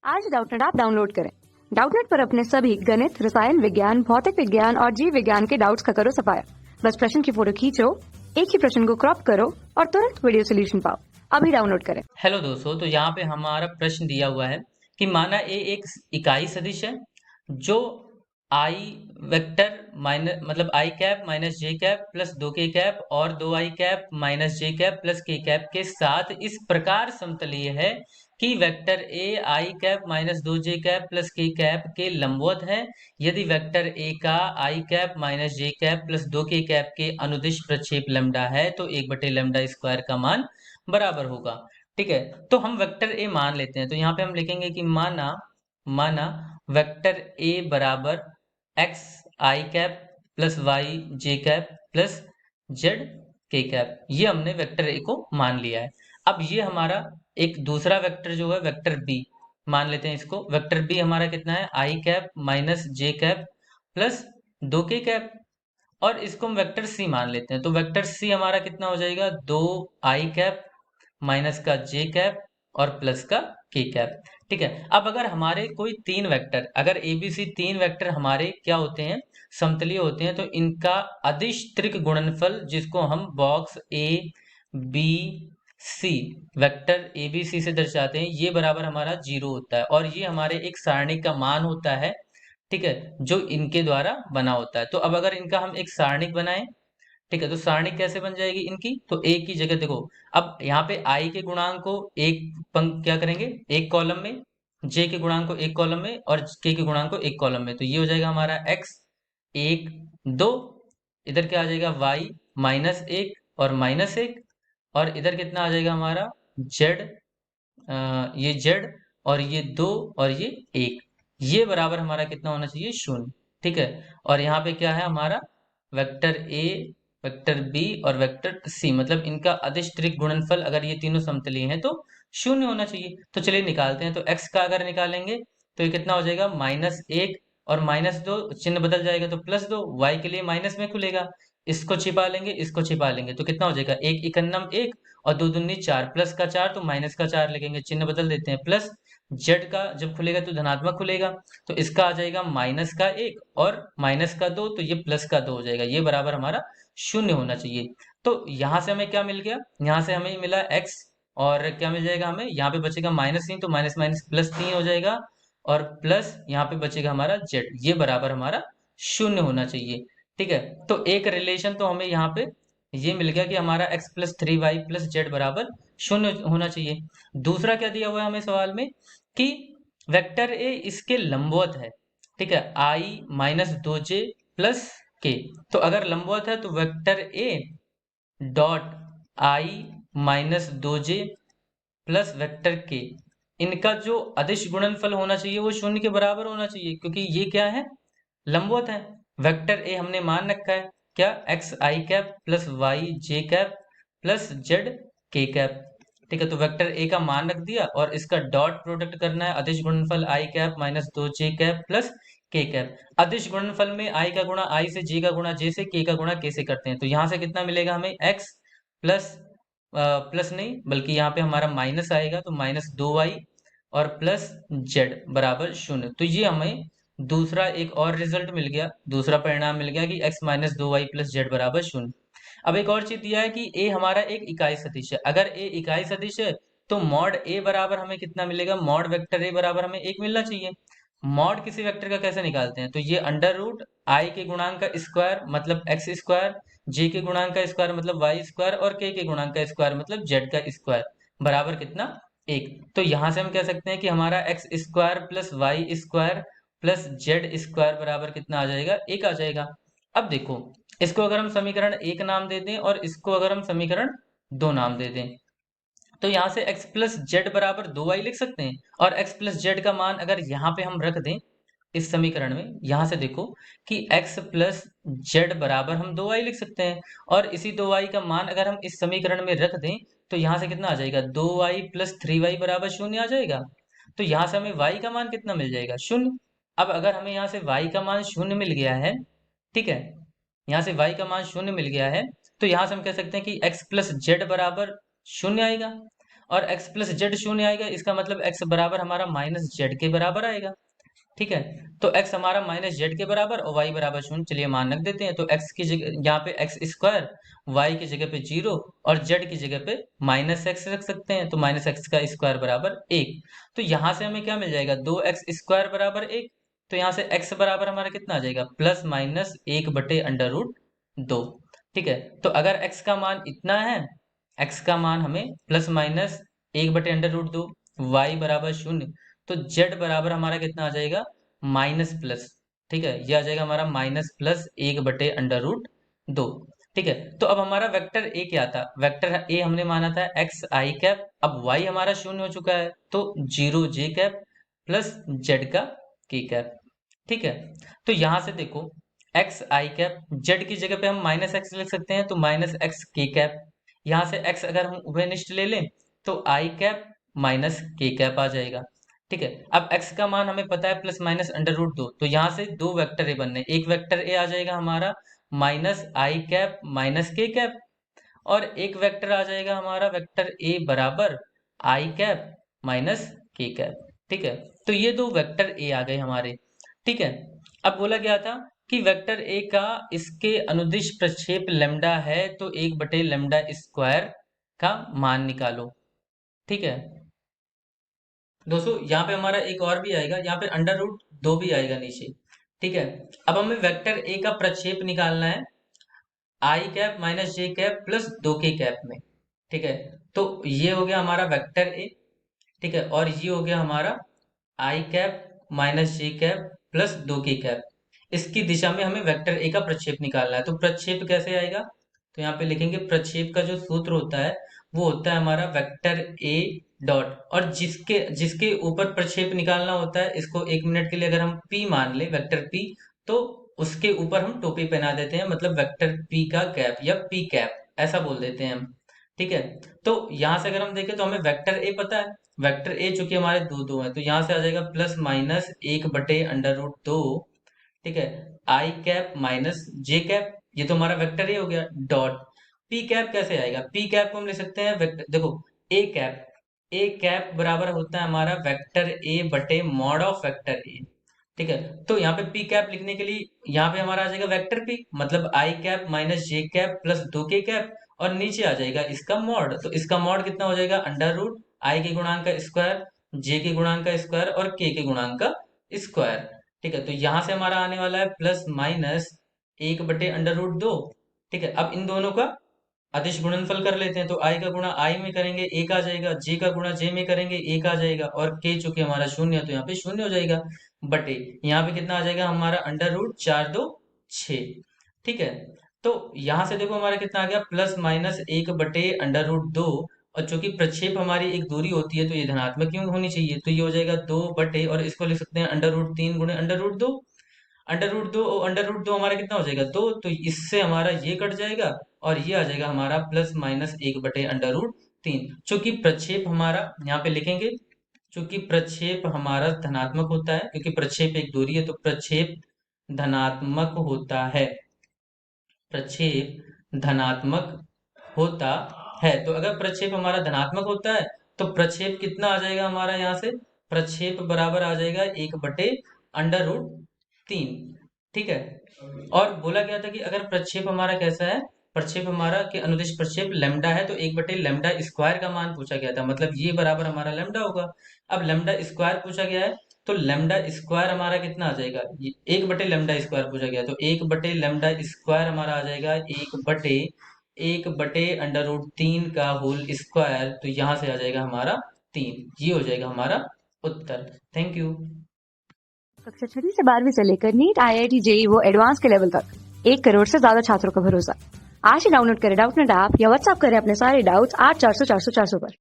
आज Doubtnut app download करें। Doubtnut पर अपने सभी गणित, रसायन विज्ञान, भौतिक विज्ञान और जीव विज्ञान के डाउट्स का करो सफाया। बस प्रश्न की फोटो खींचो, एक ही प्रश्न को क्रॉप करो और तुरंत वीडियो सोल्यूशन पाओ। अभी डाउनलोड करें। हेलो दोस्तों, तो यहाँ पे हमारा प्रश्न दिया हुआ है कि माना ए एक इकाई सदिश है जो आई वेक्टर माइनस मतलब आई कैप माइनस जे कैप प्लस 2k कैप और 2i कैप माइनस जे कैप प्लस k कैप के साथ इस प्रकार समतलीय है कि vector A I cap minus 2j cap plus k cap के लंबवत है यदि वेक्टर ए का आई कैप माइनस जे कैप प्लस 2k कैप के अनुदिश प्रक्षेप लैम्डा है तो 1/λ² का मान बराबर होगा। ठीक है, तो हम वेक्टर ए मान लेते हैं। तो यहाँ पे हम लिखेंगे कि माना माना वेक्टर ए बराबर एक्स आई कैप प्लस वाई जे कैप प्लस जेड के कैप, ये हमने वेक्टर ए को मान लिया है। अब ये हमारा एक दूसरा वेक्टर जो है वेक्टर बी मान लेते हैं। इसको वेक्टर बी हमारा कितना है, आई कैप माइनस जे कैप प्लस 2k कैप, और इसको हम वेक्टर सी मान लेते हैं। तो वेक्टर सी हमारा कितना हो जाएगा, 2i कैप माइनस का जे कैप और प्लस का के कैप। ठीक है, अब अगर हमारे कोई तीन वेक्टर, अगर ए बी सी तीन वेक्टर हमारे क्या होते हैं, समतलीय होते हैं, तो इनका अदिश त्रिक गुणनफल, जिसको हम box A B C vector A B C से दर्शाते हैं, ये बराबर हमारा 0 होता है और ये हमारे एक सारणी का मान होता है। ठीक है, जो इनके द्वारा बना होता है। तो अब अगर इनका हम एक सारणिक बनाएं, ठीक है, तो सारणी कैसे बन जाएगी इनकी, तो एक की जगह देखो, अब यहाँ पे आई के गुणांक को एक पंक्ति क्या करेंगे, एक कॉलम में, जे के गुणांक को एक कॉलम में और के गुणांक को एक कॉलम में। तो ये हो जाएगा हमारा एक्स 1 2, इधर क्या आ जाएगा वाई -1 और -1, और इधर कितना आ जाएगा हमारा जेड, ये जेड और ये 2 और ये 1, ये बराबर हमारा कितना होना चाहिए, 0। ठीक है, और यहाँ पे क्या है हमारा वेक्टर ए, वेक्टर बी और वेक्टर सी, मतलब इनका अदिश त्रिक गुणनफल अगर ये तीनों समतलीय हैं तो 0 होना चाहिए। तो चलिए निकालते हैं। तो x का अगर निकालेंगे तो ये कितना हो जाएगा, -1 और -2, चिन्ह बदल जाएगा तो +2, y के लिए माइनस में खुलेगा, इसको छिपा लेंगे इसको छिपा लेंगे तो कितना हो जाएगा, 1 इकन्नम 1 और 2 दूनी 4, प्लस का 4 तो माइनस का 4 लिखेंगे, चिन्ह बदल देते हैं, प्लस जेड का जब खुलेगा तो धनात्मक खुलेगा, तो इसका आ जाएगा माइनस का 1 और माइनस का 2, तो ये प्लस का 2 हो जाएगा, ये बराबर हमारा 0 होना चाहिए। तो यहाँ से हमें क्या मिल गया, यहाँ से हमें मिला x, और क्या मिल जाएगा हमें, यहाँ पे बचेगा -3 तो माइनस माइनस +3 हो जाएगा, और प्लस यहाँ पे बचेगा हमारा z, ये बराबर हमारा 0 होना चाहिए। ठीक है, तो एक रिलेशन तो हमें यहाँ पे ये मिल गया कि हमारा x + 3y + z बराबर 0 होना चाहिए। दूसरा क्या दिया हुआ है हमें सवाल में कि वेक्टर ए इसके लंबवत है। ठीक है, i -2j + k, तो अगर लंबवत है तो vector A dot i -2j plus vector के, इनका जो अदिश गुणनफल होना चाहिए वो 0 के बराबर होना चाहिए, क्योंकि ये क्या है, लंबवत है। वेक्टर ए हमने मान रखा है क्या, एक्स आई कैप प्लस वाई जे कैप प्लस जेड के कैप। ठीक है, तो वेक्टर ए का मान रख दिया और इसका डॉट प्रोडक्ट करना है, अदिश गुणनफल आई कैप -2j कैप प्लस के कैप। अदिश गुणनफल में आई का गुणा आई से, जे का गुणा जे से, के का गुणा के से करते हैं। तो यहाँ से कितना मिलेगा हमें, एक्स प्लस प्लस नहीं बल्कि यहाँ पे हमारा माइनस आएगा, तो -2y और प्लस जेड बराबर 0। तो ये हमें दूसरा एक और रिजल्ट मिल गया, दूसरा परिणाम मिल गया कि x -2y + z बराबर 0। अब एक और चीज दिया है कि a हमारा एक इकाई सदिश है। अगर a इकाई सदिश है तो मॉड a बराबर हमें कितना मिलेगा, मॉड वेक्टर a बराबर हमें 1 मिलना चाहिए। मॉड किसी वेक्टर का कैसे निकालते हैं, तो ये √i के गुणांक का स्क्वायर मतलब x², j के गुणांक का स्क्वायर मतलब y² और k के गुणांक का स्क्वायर मतलब z का स्क्वायर बराबर कितना, 1। तो यहां से हम कह सकते हैं कि हमारा x² + y² प्लस z² बराबर कितना आ जाएगा, 1 आ जाएगा। अब देखो, इसको अगर हम समीकरण 1 नाम दे दें और इसको अगर हम समीकरण 2 नाम दे दें, तो यहाँ से x + z बराबर 2y लिख सकते हैं, और x + z का मान अगर यहाँ पे हम रख दें इस समीकरण में, यहाँ से देखो कि x + z बराबर हम 2y लिख सकते हैं, और इसी 2y का मान अगर हम इस समीकरण में रख दें तो यहाँ से कितना आ जाएगा, 2y + 3y बराबर 0 आ जाएगा। तो यहाँ से हमें y का मान कितना मिल जाएगा, 0। अब अगर हमें यहाँ से y का मान 0 मिल गया है, ठीक है, यहाँ से y का मान 0 मिल गया है, तो यहाँ से हम कह सकते हैं कि x + z बराबर 0 आएगा। और x प्लस जेड शून्य आएगा, इसका मतलब x बराबर हमारा माइनस जेड के बराबर आएगा। ठीक है, तो x हमारा माइनस जेड के बराबर और y बराबर शून्य, चलिए मान रख देते हैं। तो x की जगह यहाँ पे एक्स स्क्वायर, y की जगह पे 0 और z की जगह पे माइनस एक्स रख सकते हैं, तो माइनस एक्स का स्क्वायर बराबर 1। तो यहाँ से हमें क्या मिल जाएगा, 2x स्क्वायर बराबर 1। तो यहाँ से x बराबर हमारा कितना आ जाएगा, प्लस माइनस 1/√2। ठीक है, तो अगर x का मान इतना है, x का मान हमें प्लस माइनस 1/√2, y बराबर 0, तो z बराबर हमारा कितना आ जाएगा, माइनस प्लस। ठीक है, यह आ जाएगा हमारा माइनस प्लस 1/√2। ठीक है, तो अब हमारा वेक्टर ए क्या था, वेक्टर ए हमने माना था एक्स आई कैप, अब वाई हमारा शून्य हो चुका है, तो 0 जे कैप प्लस जेड का के कैप। ठीक है, तो यहां से देखो एक्स आई कैप, जेड की जगह पे हम माइनस एक्स लिख सकते हैं, तो माइनस एक्स के कैप। यहां से एक्स अगर हम उभयनिष्ठ ले लें तो आई कैप माइनस के कैप आ जाएगा। ठीक है, अब x का मान हमें पता है प्लस माइनस √2, तो यहाँ से दो वेक्टर ए बनने, एक वेक्टर ए आ जाएगा हमारा माइनस आई कैप माइनस के कैप, और एक वेक्टर आ जाएगा हमारा वेक्टर ए बराबर आई कैप माइनस के कैप। ठीक है, तो ये दो वेक्टर ए आ गए हमारे। ठीक है, अब बोला गया था कि वेक्टर ए का इसके अनुदिश प्रक्षेप लेमडा है, तो 1/λ² का मान निकालो। ठीक है दोस्तों, यहाँ पे हमारा एक और भी आएगा, यहाँ पे √2 भी आएगा नीचे। ठीक है, अब हमें वेक्टर ए का प्रक्षेप निकालना है आई कैप माइनस जे कैप प्लस 2 के कैप में। ठीक है, तो ये हो गया हमारा वेक्टर ए। ठीक है, और ये हो गया हमारा आई कैप माइनस जे कैप प्लस 2 के कैप। इसकी दिशा में हमें वेक्टर ए का प्रक्षेप निकालना है, तो प्रक्षेप कैसे आएगा, तो यहाँ पे लिखेंगे प्रक्षेप का जो सूत्र होता है वो होता है हमारा वेक्टर ए डॉट, और जिसके जिसके ऊपर प्रक्षेप निकालना होता है, इसको 1 मिनट के लिए अगर हम पी मान ले, वेक्टर पी, तो उसके ऊपर हम टोपी पहना देते हैं, मतलब वेक्टर पी का कैप या पी कैप ऐसा बोल देते हैं हम। ठीक है, तो यहाँ से अगर हम देखें तो हमें वेक्टर ए पता है, वेक्टर ए चूंकि हमारे दो दो है, तो यहाँ से आ जाएगा प्लस माइनस 1/√2। ठीक है, आई कैप माइनस जे कैप, ये तो हमारा वेक्टर ए हो गया, डॉट पी कैप कैसे आएगा, पी कैप को हम लिख सकते हैं देखो ए कैप बराबर होता है हमारा वेक्टर ए बटे मॉड ऑफ वेक्टर ए। ठीक है, तो यहाँ पे पी कैप लिखने के लिए यहाँ पे हमारा आ जाएगा वेक्टर पी, मतलब आई कैप माइनस जे कैप प्लस 2 के कैप, और नीचे आ जाएगा इसका मॉड, तो इसका मॉड कितना हो जाएगा, √आई के गुणांक का स्क्वायर, जे के गुणांक का स्क्वायर और के गुणांक का स्क्वायर। ठीक है, तो यहां से हमारा आने वाला है प्लस माइनस 1/√2। ठीक है, अब इन दोनों का अदिश गुणनफल कर लेते हैं, तो आई का गुणा आई में करेंगे 1 आ जाएगा, जे का गुणा जे में करेंगे 1 आ जाएगा, और के चूंकि हमारा शून्य है तो यहाँ पे शून्य हो जाएगा, बटे यहाँ पे कितना आ जाएगा हमारा √4 2 6। ठीक है, तो यहाँ से देखो हमारा कितना आ गया, प्लस माइनस 1/√2, और चूंकि प्रक्षेप हमारी एक दूरी होती है तो ये धनात्मक क्यों होनी चाहिए, तो ये हो जाएगा 2 बटे, और इसको लिख सकते हैं √3 गुणे √2। √2 और √2 हमारा कितना हो जाएगा 2, तो इससे हमारा ये कट जाएगा, और ये आ जाएगा हमारा प्लस माइनस 1/√3। चूंकि प्रक्षेप हमारा यहाँ पे लिखेंगे, चूंकि प्रक्षेप हमारा धनात्मक होता है, क्योंकि प्रक्षेप एक दूरी है, तो प्रक्षेप धनात्मक होता है, प्रक्षेप धनात्मक होता है। तो अगर प्रक्षेप हमारा धनात्मक होता है तो प्रक्षेप कितना आ जाएगा हमारा, यहाँ से प्रक्षेप बराबर आ जाएगा 1/√3। ठीक है, और बोला गया था कि अगर प्रक्षेप हमारा कैसा है, प्रक्षेप हमारा के अनुदिश प्रक्षेप लेमडा है, तो 1/λ² का मान पूछा गया था, मतलब ये बराबर हमारा लेमडा होगा। अब लेमडा स्क्वायर पूछा गया है, तो लेमडा स्क्वायर हमारा कितना आ जाएगा, 1/λ² पूछा गया, तो 1/λ² हमारा आ जाएगा 1/√3 का होल स्क्वायर, तो यहाँ से आ जाएगा हमारा 3, ये हो जाएगा हमारा उत्तर। Thank you. कक्षा 6 से 12वीं से लेकर नीट, IIT, JEE वो एडवांस के लेवल तक 1 करोड़ से ज्यादा छात्रों का भरोसा। आज ही डाउनलोड करें डाउटनेट ऐप या व्हाट्सएप करें अपने सारे डाउट्स 8400 400 400 पर।